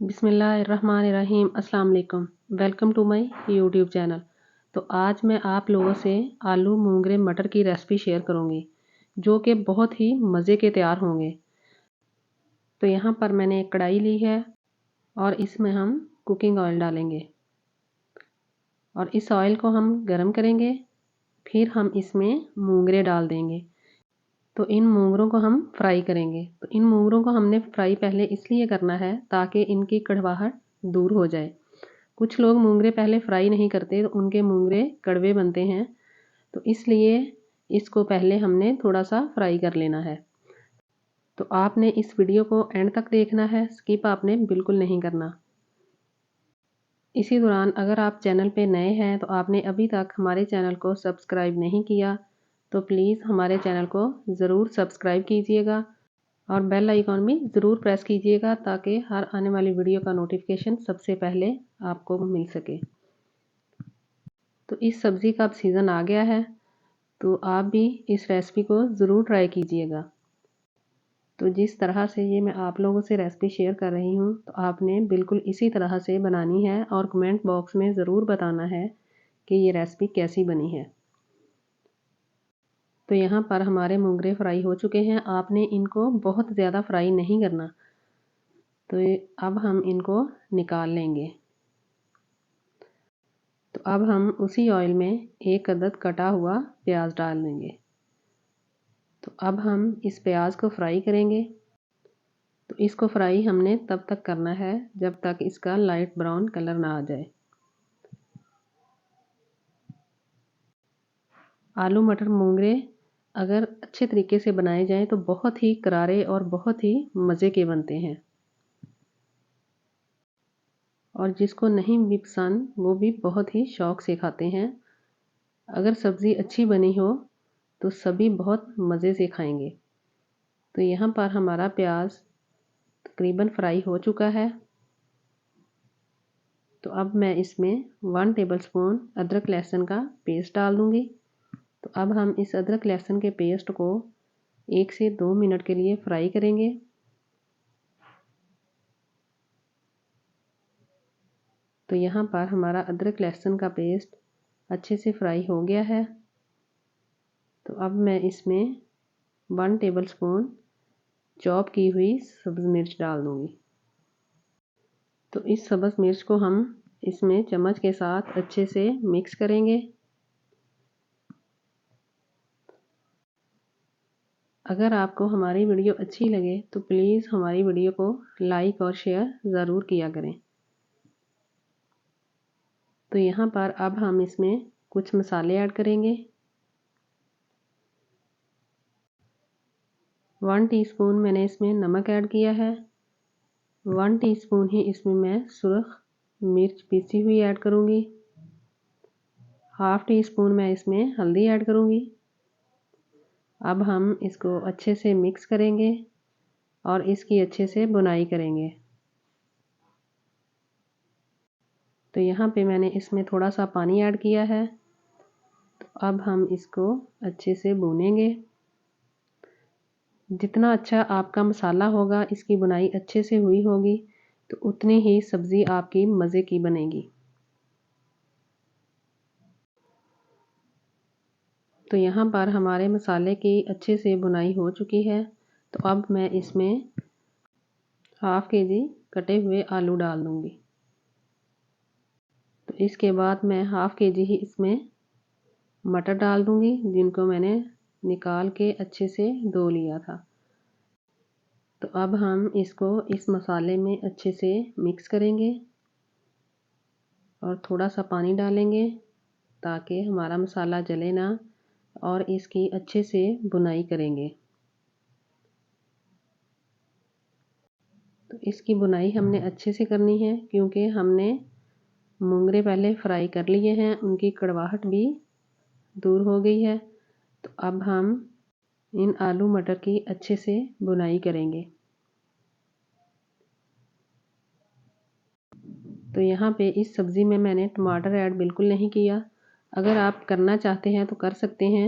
बिस्मिल्लाहिर्रहमानिर्रहीम। अस्सलाम वालेकुम। Welcome to my YouTube channel. तो आज मैं आप लोगों से आलू मूंगरे मटर की रेसिपी शेयर करूंगी जो कि बहुत ही मज़े के तैयार होंगे। तो यहाँ पर मैंने एक कढ़ाई ली है और इसमें हम कुकिंग ऑयल डालेंगे और इस ऑयल को हम गरम करेंगे। फिर हम इसमें मूंगरे डाल देंगे। तो इन मूंगरों को हम फ्राई करेंगे। तो इन मूंगरों को हमने फ्राई पहले इसलिए करना है ताकि इनकी कड़वाहट दूर हो जाए। कुछ लोग मूंगरे पहले फ्राई नहीं करते तो उनके मूंगरे कड़वे बनते हैं, तो इसलिए इसको पहले हमने थोड़ा सा फ्राई कर लेना है। तो आपने इस वीडियो को एंड तक देखना है, स्किप आपने बिल्कुल नहीं करना। इसी दौरान अगर आप चैनल पे नए हैं तो आपने अभी तक हमारे चैनल को सब्सक्राइब नहीं किया तो प्लीज़ हमारे चैनल को ज़रूर सब्सक्राइब कीजिएगा और बेल आइकॉन भी ज़रूर प्रेस कीजिएगा ताकि हर आने वाली वीडियो का नोटिफिकेशन सबसे पहले आपको मिल सके। तो इस सब्ज़ी का अब सीज़न आ गया है, तो आप भी इस रेसिपी को ज़रूर ट्राई कीजिएगा। तो जिस तरह से ये मैं आप लोगों से रेसिपी शेयर कर रही हूँ तो आपने बिल्कुल इसी तरह से बनानी है और कमेंट बॉक्स में ज़रूर बताना है कि ये रेसिपी कैसी बनी है। तो यहाँ पर हमारे मूंगरे फ्राई हो चुके हैं। आपने इनको बहुत ज़्यादा फ्राई नहीं करना। तो अब हम इनको निकाल लेंगे। तो अब हम उसी ऑयल में एक अदद कटा हुआ प्याज डाल देंगे। तो अब हम इस प्याज को फ्राई करेंगे। तो इसको फ्राई हमने तब तक करना है जब तक इसका लाइट ब्राउन कलर ना आ जाए। आलू मटर मूंगरे अगर अच्छे तरीके से बनाए जाएं तो बहुत ही करारे और बहुत ही मज़े के बनते हैं और जिसको नहीं भी पसंद वो भी बहुत ही शौक़ से खाते हैं। अगर सब्ज़ी अच्छी बनी हो तो सभी बहुत मज़े से खाएंगे। तो यहाँ पर हमारा प्याज तकरीबन फ्राई हो चुका है। तो अब मैं इसमें 1 टेबलस्पून अदरक लहसुन का पेस्ट डाल दूँगी। तो अब हम इस अदरक लहसुन के पेस्ट को 1 से 2 मिनट के लिए फ्राई करेंगे। तो यहाँ पर हमारा अदरक लहसुन का पेस्ट अच्छे से फ्राई हो गया है। तो अब मैं इसमें 1 टेबलस्पून चॉप की हुई सब्ज़ मिर्च डाल दूँगी। तो इस सब्ज़ मिर्च को हम इसमें चम्मच के साथ अच्छे से मिक्स करेंगे। अगर आपको हमारी वीडियो अच्छी लगे तो प्लीज़ हमारी वीडियो को लाइक और शेयर ज़रूर किया करें। तो यहाँ पर अब हम इसमें कुछ मसाले ऐड करेंगे। 1 टीस्पून मैंने इसमें नमक ऐड किया है। 1 टीस्पून ही इसमें मैं सुरख मिर्च पीसी हुई ऐड करूँगी। हाफ़ टी स्पून मैं इसमें हल्दी ऐड करूँगी। अब हम इसको अच्छे से मिक्स करेंगे और इसकी अच्छे से बुनाई करेंगे। तो यहाँ पे मैंने इसमें थोड़ा सा पानी ऐड किया है। तो अब हम इसको अच्छे से भूनेंगे। जितना अच्छा आपका मसाला होगा, इसकी बुनाई अच्छे से हुई होगी तो उतनी ही सब्ज़ी आपकी मज़े की बनेगी। तो यहाँ पर हमारे मसाले की अच्छे से बुनाई हो चुकी है। तो अब मैं इसमें हाफ़ केजी कटे हुए आलू डाल दूँगी। तो इसके बाद मैं हाफ़ केजी ही इसमें मटर डाल दूँगी जिनको मैंने निकाल के अच्छे से धो लिया था। तो अब हम इसको इस मसाले में अच्छे से मिक्स करेंगे और थोड़ा सा पानी डालेंगे ताकि हमारा मसाला जले ना और इसकी अच्छे से बुनाई करेंगे। तो इसकी बुनाई हमने अच्छे से करनी है क्योंकि हमने मूंगरे पहले फ्राई कर लिए हैं, उनकी कड़वाहट भी दूर हो गई है। तो अब हम इन आलू मटर की अच्छे से बुनाई करेंगे। तो यहाँ पे इस सब्ज़ी में मैंने टमाटर ऐड बिल्कुल नहीं किया। अगर आप करना चाहते हैं तो कर सकते हैं।